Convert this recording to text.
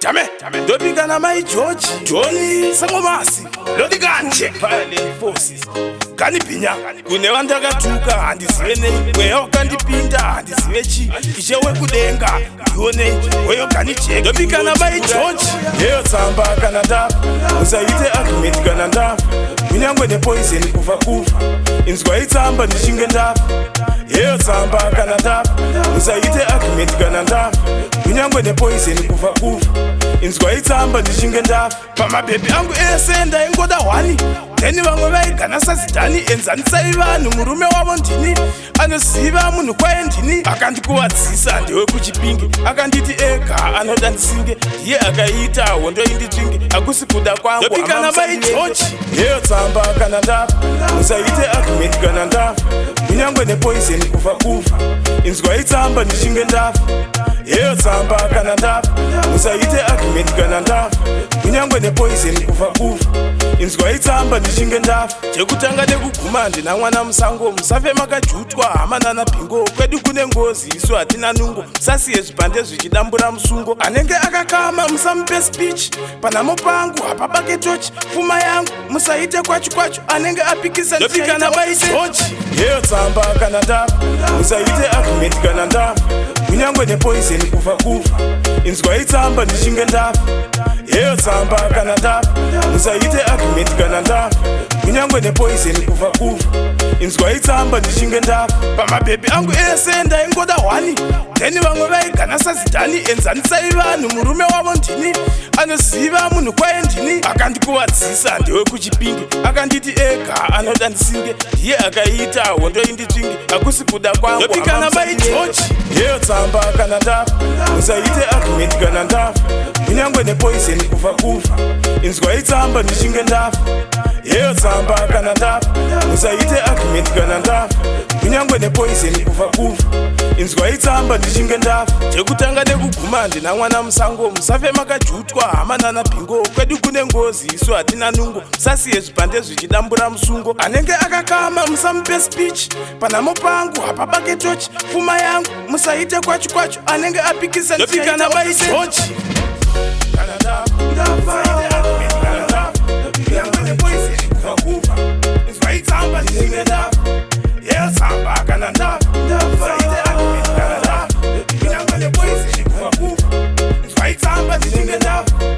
Jame, Dobika na my George, Johnny, Samomasi, Lodiganje, Violent Forces, Kanipinya, Kunewanda Gatuka, and this Rene, where you can depend, and this Rechi, Ishawe Kudenga, Yone, where you can check, Dobika na my George, Here Samba Canada, Usaite Akimit Canada, Minyangwe the poison, Kufa, in Sway Samba, the Shingenda, Here Samba Canada, Usaite Akimit Canada, Minyangwe the poison, Kufa. Inzwaitsamba ndishingenda pama baby angu esenda ingoda wani teni vamwe vaigana sazidhani enzanisa ivanhu murume wavo ndini anoziva munhu kwaye ndini akandikuwadzisa ndewe kuchipingi akanditi ega anoda ndisinge ndiye akaita hondo inditsvinge hakusi kuda kwangu ndopikana mai george yeyo tsamba kana ndafa musaite argument kana ndafa kunyangwe nepoison kufa inzwaitsamba ndichinge ndafa yeyo tsamba kana ndafa musaite argument kana ndafa kunyangwe nepoison kufa inzwaitsamba ndichinge ndafa chekutanga nekuguma ndina mwana musango musafe makajutwa hamanana pingo kwedu kune ngozi isu hatina nungo musasiye zvipande zvichidambura musungo anenge akakama musamupe speech panamo pangu hapabake tochi pfuma yangu musaite kwacho anenge apikisa ndopikana baigeorge yeyo tsamba kana ndafa musaite argument kana ndafa kunyangwe nepoison kufa inzwaitsamba ndichinge ndafa yeyo tsamba kana ndafa musaite argument kana ndafa kunyangwe nepoison kufa inzwaitsamba ndichinge ndafa pamabhebi angu ese ndaingoda hwani theni vamwe vaigana sazidhani enzanisa ivanhu murume wavo ndini anoziva munhu kwaye ndini akandikuwadzisa ndewe kuchipingi akanditi ega anoda ndisinge ndiye akaita hondo inditsvinge hakusi kuda kwangu ndopikana baigeorge yeyo tsamba kana ndafa musaite argument kana ndafa kunyangwe nepoison kufa inzwaitsamba ndichinge ndafa yeyo tsamba kana ndafa musaite argument kana ndafa kunyangwe nepoison kufa inzwaitsamba ndichinge ndafa chekutanga nekuguma ndina mwana musango musafe makajutwa hamanana pingo kwedu kune ngozi isu hatina nungo musasiye zvipande zvichidambura musungo anenge akakama musamupe speech panamo pangu hapabake tochi pfuma yangu musaite kwacho anenge apikisa ndopikana baigeorge kana ndafa inzwaitsamba ndichinge ndafa yeyo tsamba kana ndafa inzwaitsamba ndichinge ndafa